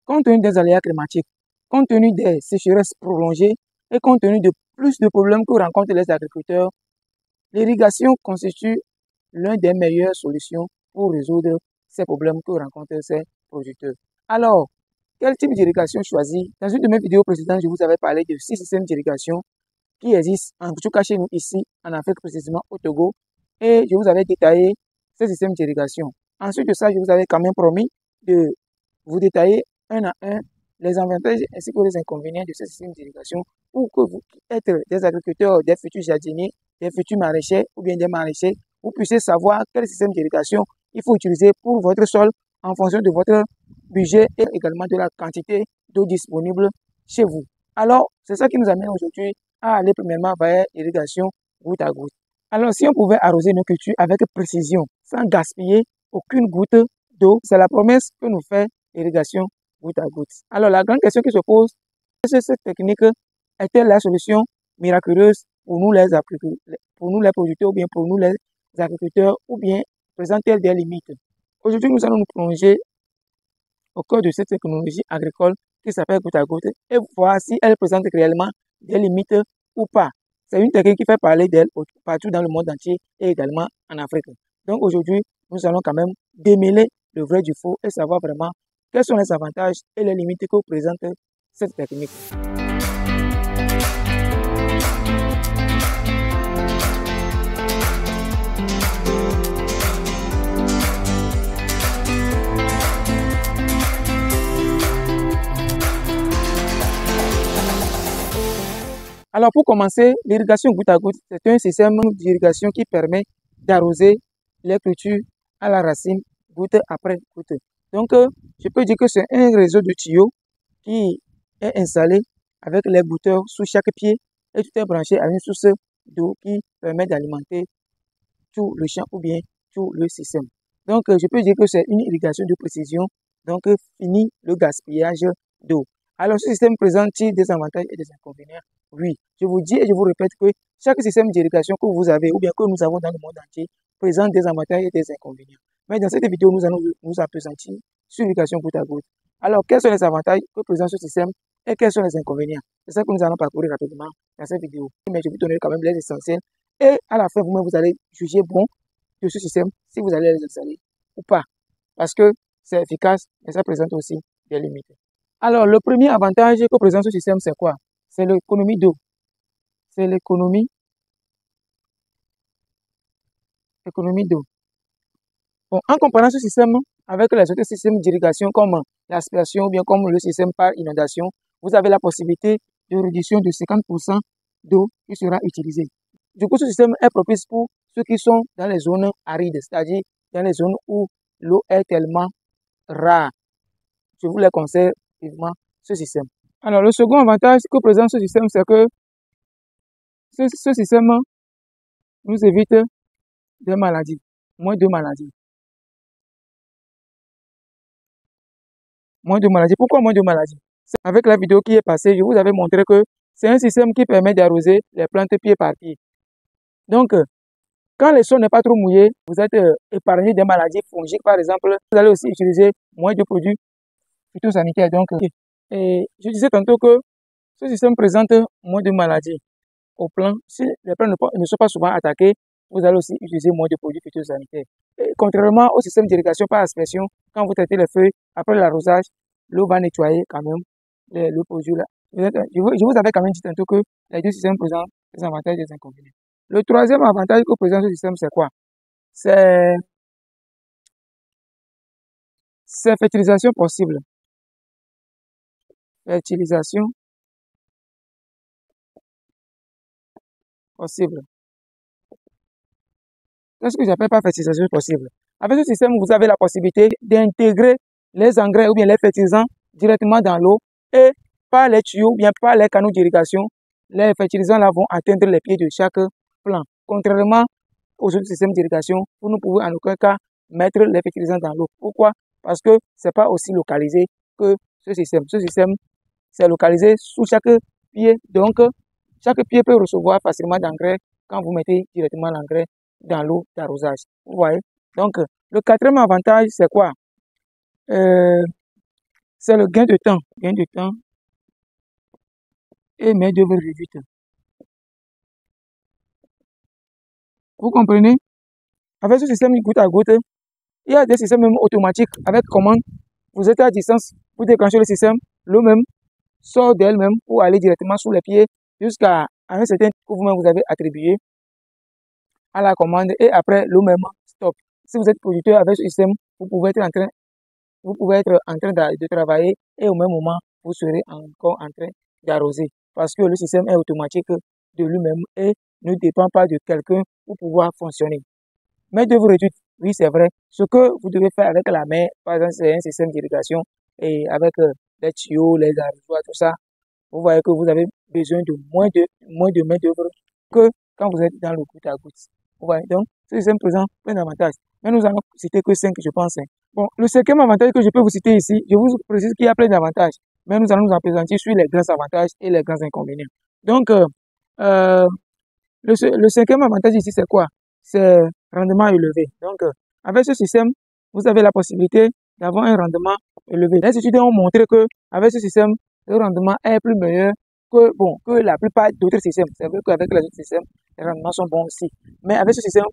Compte tenu des aléas climatiques, compte tenu des sécheresses prolongées et compte tenu de plus de problèmes que rencontrent les agriculteurs, l'irrigation constitue l'une des meilleures solutions pour résoudre ces problèmes que rencontrent ces producteurs. Alors, quel type d'irrigation choisir? Dans une de mes vidéos précédentes, je vous avais parlé de 6 systèmes d'irrigation qui existent en tout cas chez nous ici, en Afrique, précisément au Togo, et je vous avais détaillé ces systèmes d'irrigation. Ensuite de ça, je vous avais quand même promis de vous détailler un à un les avantages ainsi que les inconvénients de ces systèmes d'irrigation pour que vous, qui êtes des agriculteurs, des futurs jardiniers, des futurs maraîchers ou bien des maraîchers, vous puissiez savoir quel système d'irrigation il faut utiliser pour votre sol en fonction de votre budget et également de la quantité d'eau disponible chez vous. Alors, c'est ça qui nous amène aujourd'hui à aller premièrement vers l'irrigation goutte à goutte. Alors, si on pouvait arroser nos cultures avec précision, sans gaspiller aucune goutte d'eau, c'est la promesse que nous fait l'irrigation goutte à goutte. Alors, la grande question qui se pose, est-ce que cette technique est-elle la solution miraculeuse pour nous les producteurs ou bien pour nous les agriculteurs ou bien présente-t-elle des limites? Aujourd'hui, nous allons nous plonger au cœur de cette technologie agricole qui s'appelle goutte à goutte et voir si elle présente réellement des limites ou pas. C'est une technique qui fait parler d'elle partout dans le monde entier et également en Afrique. Donc aujourd'hui, nous allons quand même démêler le vrai du faux et savoir vraiment quels sont les avantages et les limites que présente cette technique. Alors pour commencer, l'irrigation goutte à goutte, c'est un système d'irrigation qui permet d'arroser les cultures à la racine goutte après goutte. Donc je peux dire que c'est un réseau de tuyaux qui est installé avec les goutteurs sous chaque pied et tout est branché à une source d'eau qui permet d'alimenter tout le champ ou bien tout le système. Donc je peux dire que c'est une irrigation de précision, donc fini le gaspillage d'eau. Alors ce système présente-t-il des avantages et des inconvénients? Oui, je vous dis et je vous répète que chaque système d'irrigation que vous avez ou bien que nous avons dans le monde entier présente des avantages et des inconvénients. Mais dans cette vidéo, nous allons nous appesantir sur l'irrigation goutte à goutte. Alors, quels sont les avantages que présente ce système et quels sont les inconvénients? C'est ça que nous allons parcourir rapidement dans cette vidéo. Mais je vous donnerai quand même les essentiels et à la fin, vous-même, vous allez juger bon de ce système si vous allez les installer ou pas. Parce que c'est efficace, mais ça présente aussi des limites. Alors, le premier avantage que présente ce système, c'est quoi? C'est l'économie d'eau. C'est l'économie d'eau. Bon, en comparant ce système avec les autres systèmes d'irrigation comme l'aspiration ou bien comme le système par inondation, vous avez la possibilité de réduction de 50% d'eau qui sera utilisée. Du coup, ce système est propice pour ceux qui sont dans les zones arides, c'est-à-dire dans les zones où l'eau est tellement rare. Je vous les conseille vivement ce système. Alors, le second avantage que présente ce système, c'est que ce système nous évite des maladies, moins de maladies. Moins de maladies. Pourquoi moins de maladies? Avec la vidéo qui est passée, je vous avais montré que c'est un système qui permet d'arroser les plantes pied par pied. Donc, quand le sol n'est pas trop mouillé, vous êtes épargné des maladies fongiques, par exemple. Vous allez aussi utiliser moins de produits phytosanitaires. Donc, et je disais tantôt que ce système présente moins de maladies au plan. Si les plantes ne sont pas souvent attaquées, vous allez aussi utiliser moins de produits phytosanitaires. Et contrairement au système d'irrigation par aspersion, quand vous traitez les feuilles, après l'arrosage, l'eau va nettoyer quand même le produit là. Je vous avais quand même dit tantôt que les deux systèmes présentent des avantages et des inconvénients. Le troisième avantage que présente ce système, c'est quoi? C'est fertilisation possible. Fertilisation possible. Qu'est-ce que j'appelle par fertilisation possible? Avec ce système, vous avez la possibilité d'intégrer les engrais ou bien les fertilisants directement dans l'eau et par les tuyaux ou bien par les canaux d'irrigation, les fertilisants là vont atteindre les pieds de chaque plant. Contrairement aux autres systèmes d'irrigation, vous ne pouvez en aucun cas mettre les fertilisants dans l'eau. Pourquoi? Parce que ce n'est pas aussi localisé que ce système. Ce système, c'est localisé sous chaque pied. Donc, chaque pied peut recevoir facilement d'engrais quand vous mettez directement l'engrais dans l'eau d'arrosage. Vous voyez? Donc, le quatrième avantage, c'est quoi? C'est c'est le gain de temps et main-d'œuvre réduite. Vous comprenez? Avec ce système goutte à goutte, il y a des systèmes même automatiques avec commande. Vous êtes à distance, vous déclenchez le système, l'eau même sort d'elle-même pour aller directement sous les pieds jusqu'à un certain que vous-même vous avez attribué à la commande et après l'eau même stop. Si vous êtes producteur avec ce système, vous pouvez être en train de travailler et au même moment, vous serez encore en train d'arroser parce que le système est automatique de lui-même et ne dépend pas de quelqu'un pour pouvoir fonctionner. Mais de vous réduire, oui, c'est vrai. Ce que vous devez faire avec la main, par exemple, c'est un système d'irrigation et avec les tuyaux, les arrosoirs, tout ça, vous voyez que vous avez besoin de moins de main-d'œuvre que quand vous êtes dans le goutte à goutte. Vous voyez, donc, ce système présente plein d'avantages. Mais nous allons citer que 5, je pense. Bon, le cinquième avantage que je peux vous citer ici, je vous précise qu'il y a plein d'avantages, mais nous allons nous en présenter sur les grands avantages et les grands inconvénients. Donc, le cinquième avantage ici, c'est quoi? C'est rendement élevé. Donc, avec ce système, vous avez la possibilité d'avoir un rendement élevé. Les études ont montré que avec ce système, le rendement est plus meilleur que la plupart d'autres systèmes. C'est vrai qu'avec les autres systèmes, les rendements sont bons aussi. Mais avec ce système,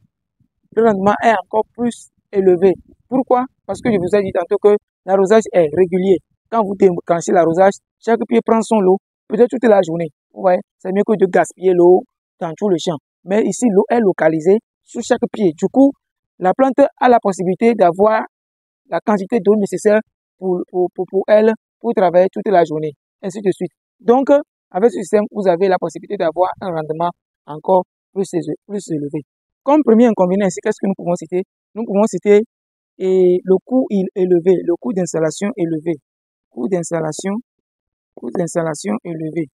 le rendement est encore plus élevé. Pourquoi? Parce que je vous ai dit tantôt que l'arrosage est régulier. Quand vous déclenchez l'arrosage, chaque pied prend son lot, peut-être toute la journée. Vous voyez, c'est mieux que de gaspiller l'eau dans tout le champ. Mais ici, l'eau est localisée sur chaque pied. Du coup, la plante a la possibilité d'avoir la quantité d'eau nécessaire pour elle, pour travailler toute la journée, ainsi de suite. Donc, avec ce système, vous avez la possibilité d'avoir un rendement encore plus élevé. Comme premier inconvénient ici, qu'est-ce que nous pouvons citer? Nous pouvons citer le coût élevé, le coût d'installation élevé. Coût d'installation élevé.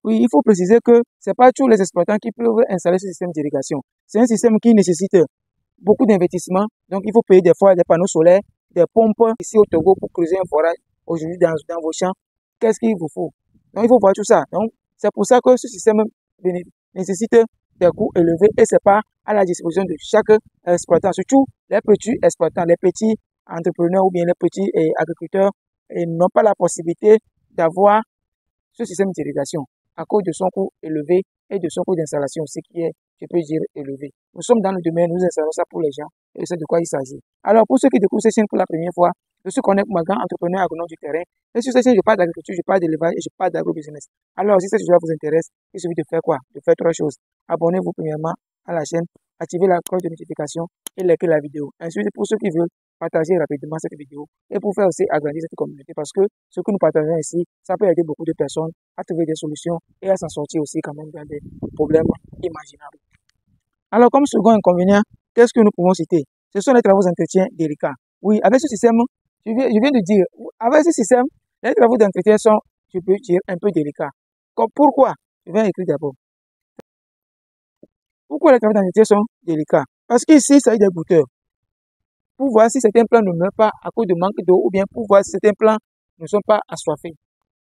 Oui, il faut préciser que ce n'est pas tous les exploitants qui peuvent installer ce système d'irrigation. C'est un système qui nécessite beaucoup d'investissement. Donc, il faut payer des fois des panneaux solaires, des pompes ici au Togo pour creuser un forage. Aujourd'hui, dans vos champs, qu'est-ce qu'il vous faut? Donc, il faut voir tout ça. Donc, c'est pour ça que ce système nécessite des coûts élevés et ce n'est pas à la disposition de chaque exploitant. Surtout les petits exploitants, les petits entrepreneurs ou bien les petits agriculteurs n'ont pas la possibilité d'avoir ce système d'irrigation à cause de son coût élevé et de son coût d'installation aussi qui est, je peux dire, élevé. Nous sommes dans le domaine, nous installons ça pour les gens et c'est de quoi il s'agit. Alors, pour ceux qui découvrent cette chaîne pour la première fois, je suis Connect Magan, entrepreneur agronome du terrain. Et sur cette chaîne, je parle d'agriculture, je parle d'élevage et je parle d'agrobusiness. Alors, si cette vidéo vous intéresse, il suffit de faire quoi? De faire 3 choses. Abonnez-vous premièrement à la chaîne, activez la cloche de notification et likez la vidéo. Ensuite, pour ceux qui veulent, partagez rapidement cette vidéo et pour faire aussi agrandir cette communauté parce que ce que nous partageons ici, ça peut aider beaucoup de personnes à trouver des solutions et à s'en sortir aussi quand même dans des problèmes imaginables. Alors, comme second inconvénient, qu'est-ce que nous pouvons citer? Ce sont les travaux d'entretien délicats. Oui, avec ce système, je viens de dire, avec ce système, les travaux d'entretien sont, je peux dire, un peu délicats. Pourquoi? Je vais écrire d'abord. Pourquoi les travaux d'entretien sont délicats? Parce qu'ici, ça a des gouteurs. Pour voir si certains plants ne meurent pas à cause de manque d'eau ou bien pour voir si certains plants ne sont pas assoiffés.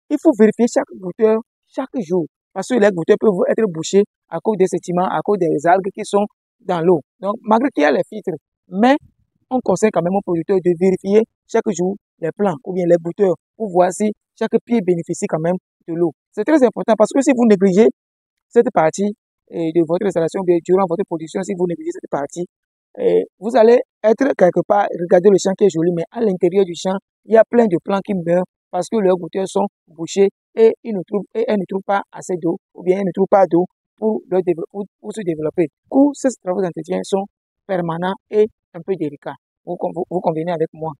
Il faut vérifier chaque goutteur chaque jour parce que les gouteurs peuvent être bouchés à cause des sédiments, à cause des algues qui sont dans l'eau. Donc, malgré qu'il y a les filtres, mais on conseille quand même aux producteurs de vérifier chaque jour les plants ou bien les gouteurs pour voir si chaque pied bénéficie quand même de l'eau. C'est très important parce que si vous négligez cette partie de votre installation, bien durant votre production, si vous négligez cette partie, vous allez être quelque part, regarder le champ qui est joli, mais à l'intérieur du champ, il y a plein de plants qui meurent parce que leurs gouteurs sont bouchés et elles ne trouvent pas assez d'eau ou bien elles ne trouvent pas d'eau pour se développer. Du coup, ces travaux d'entretien sont permanents et un peu délicats. Vous convenez avec moi.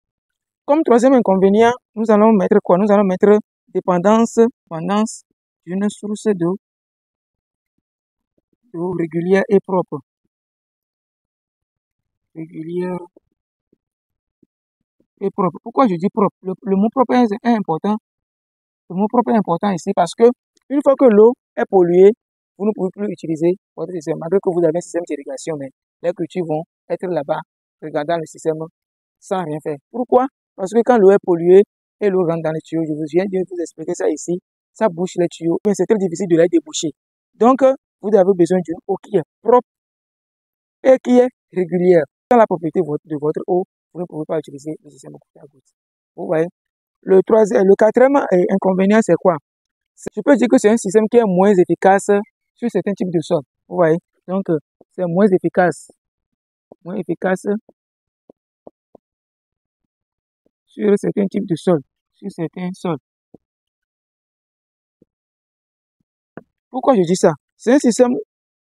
Comme troisième inconvénient, nous allons mettre quoi? Nous allons mettre dépendance d'une source d'eau régulière et propre. Régulière et propre. Pourquoi je dis propre? Le mot propre est important. Le mot propre est important ici parce que une fois que l'eau est polluée, vous ne pouvez plus utiliser votre système. Malgré que vous avez un système d'irrigation, mais les cultures vont être là-bas, regardant le système sans rien faire. Pourquoi? Parce que quand l'eau est polluée et l'eau rentre dans les tuyaux, je viens de vous expliquer ça ici, ça bouche les tuyaux, mais c'est très difficile de les déboucher. Donc, vous avez besoin d'une eau qui est propre et qui est régulière. Dans la propriété de votre eau, vous ne pouvez pas utiliser le système goutte à goutte. Vous voyez? Le quatrième inconvénient, c'est quoi? Je peux dire que c'est un système qui est moins efficace sur certains types de sols. Vous voyez? Donc, c'est moins efficace sur certains types de sols, sur certains sols. Pourquoi je dis ça? C'est un système,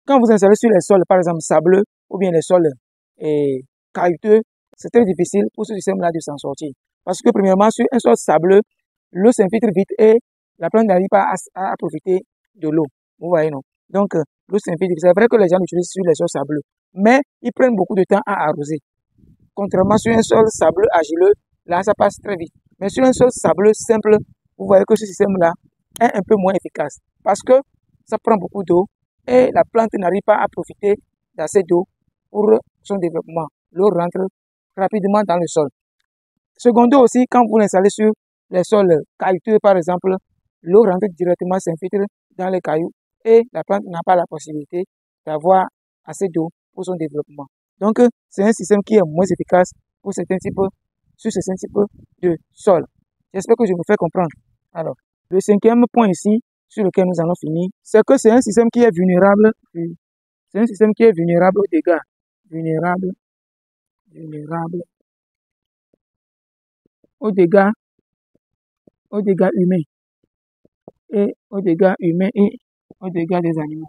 quand vous installez sur les sols, par exemple sableux, ou bien les sols caillouteux, c'est très difficile pour ce système-là de s'en sortir. Parce que premièrement, sur un sol sableux, l'eau s'infiltre vite et la plante n'arrive pas à profiter de l'eau. Vous voyez, non? Donc, l'eau s'infiltre. C'est vrai que les gens l'utilisent sur les sols sableux, mais ils prennent beaucoup de temps à arroser. Contrairement sur un sol sableux argileux, là, ça passe très vite. Mais sur un sol sableux simple, vous voyez que ce système-là est un peu moins efficace parce que ça prend beaucoup d'eau et la plante n'arrive pas à profiter d'assez d'eau pour son développement. L'eau rentre rapidement dans le sol. Secondo aussi, quand vous l'installez sur les sols caillouteux, par exemple, l'eau rentre directement, s'infiltre dans les cailloux et la plante n'a pas la possibilité d'avoir assez d'eau pour son développement. Donc, c'est un système qui est moins efficace pour certains types, sur certains types de sols. J'espère que je me fais comprendre. Alors, le cinquième point ici, sur lequel nous allons finir, c'est que c'est un système qui est vulnérable. C'est un système qui est vulnérable aux dégâts. Vulnérable aux dégâts humains et aux dégâts humains et aux dégâts des animaux.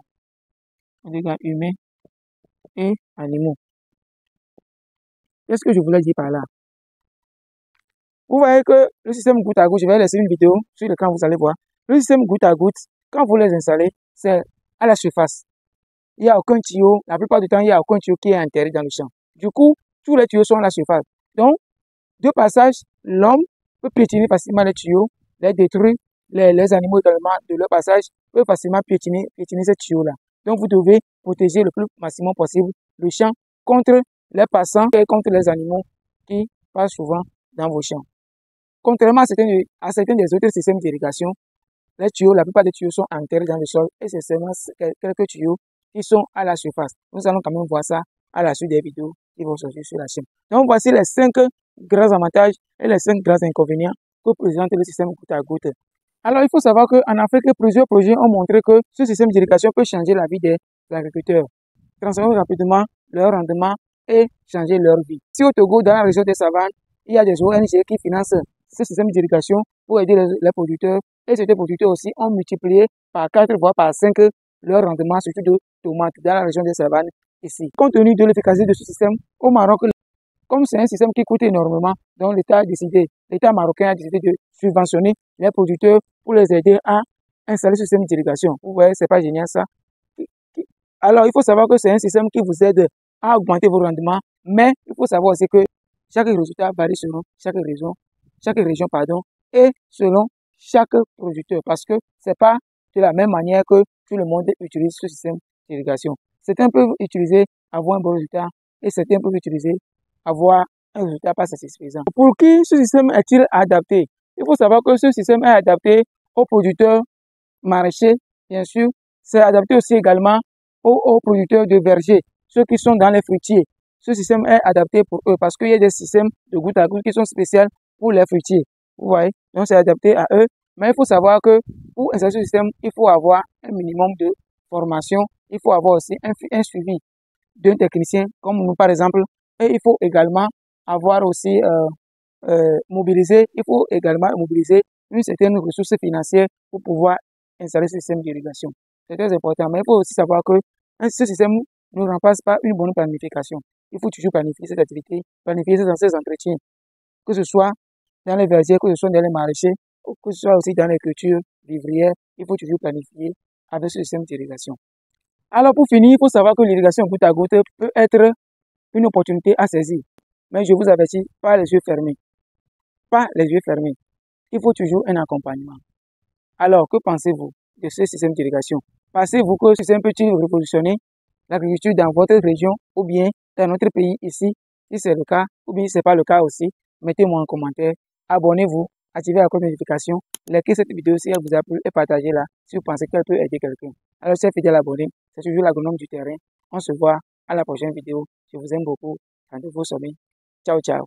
Aux dégâts humains et animaux. Qu'est-ce que je voulais dire par là? Vous voyez que le système goutte à goutte, je vais laisser une vidéo sur lequel vous allez voir. Le système goutte à goutte, quand vous les installez, c'est à la surface. Il n'y a aucun tuyau, la plupart du temps, il n'y a aucun tuyau qui est enterré dans le champ. Du coup, tous les tuyaux sont à la surface. Donc, de passage, l'homme peut piétiner facilement les tuyaux, les détruire, les animaux également de leur passage peuvent facilement piétiner ces tuyaux-là. Donc, vous devez protéger le plus maximum possible le champ contre les passants et contre les animaux qui passent souvent dans vos champs. Contrairement à certains des autres systèmes d'irrigation, les tuyaux, la plupart des tuyaux sont enterrés dans le sol et c'est seulement quelques tuyaux qui sont à la surface. Nous allons quand même voir ça à la suite des vidéos qui vont sortir sur la chaîne. Donc, voici les 5 grands avantages et les 5 grands inconvénients que présente le système goutte à goutte. Alors, il faut savoir qu'en Afrique, plusieurs projets ont montré que ce système d'irrigation peut changer la vie des agriculteurs, transformer rapidement leur rendement et changer leur vie. Si au Togo, dans la région des savanes, il y a des ONG qui financent ce système d'irrigation pour aider les producteurs et ces producteurs aussi ont multiplié par 4 voire par 5 leur rendement, surtout de tomates dans la région des savanes ici. Compte tenu de l'efficacité de ce système, au Maroc, comme c'est un système qui coûte énormément, donc l'État marocain a décidé de subventionner les producteurs pour les aider à installer ce système d'irrigation. Vous voyez, c'est pas génial ça. Alors, il faut savoir que c'est un système qui vous aide à augmenter vos rendements, mais il faut savoir aussi que chaque résultat varie selon chaque région, et selon chaque producteur, parce que c'est pas de la même manière que tout le monde utilise ce système d'irrigation. Certains peuvent utiliser, avoir un bon résultat, et certains peuvent utiliser, avoir un résultat pas satisfaisant. Pour qui ce système est-il adapté? Il faut savoir que ce système est adapté aux producteurs maraîchers, bien sûr. C'est adapté aussi également aux producteurs de vergers, ceux qui sont dans les fruitiers. Ce système est adapté pour eux parce qu'il y a des systèmes de goutte à goutte qui sont spéciaux pour les fruitiers. Vous voyez? Donc, c'est adapté à eux. Mais il faut savoir que pour installer ce système, il faut avoir un minimum de formation. Il faut avoir aussi un suivi d'un technicien, comme nous, par exemple. Et il faut également avoir aussi il faut également mobiliser une certaine ressource financière pour pouvoir installer ce système d'irrigation. C'est très important. Mais il faut aussi savoir que ce système ne remplace pas une bonne planification. Il faut toujours planifier cette activité, planifier ces entretiens, que ce soit dans les vergers, que ce soit dans les maraîchers, que ce soit aussi dans les cultures vivrières. Il faut toujours planifier avec ce système d'irrigation. Alors pour finir, il faut savoir que l'irrigation goutte à goutte peut être une opportunité à saisir. Mais je vous avertis, pas les yeux fermés. Pas les yeux fermés. Il faut toujours un accompagnement. Alors, que pensez-vous de ce système d'irrigation? Pensez-vous que ce système peut-il révolutionner l'agriculture dans votre région ou bien dans notre pays ici? Si c'est le cas, ou bien si ce n'est pas le cas aussi, mettez-moi en commentaire. Abonnez-vous, activez la cloche de notification, likez cette vidéo si elle vous a plu et partagez-la si vous pensez qu'elle peut aider quelqu'un. Alors, chers fidèles abonnés, c'est toujours l'agronome du terrain. On se voit à la prochaine vidéo. Je vous aime beaucoup. Rendez-vous au sommet. Ciao, ciao.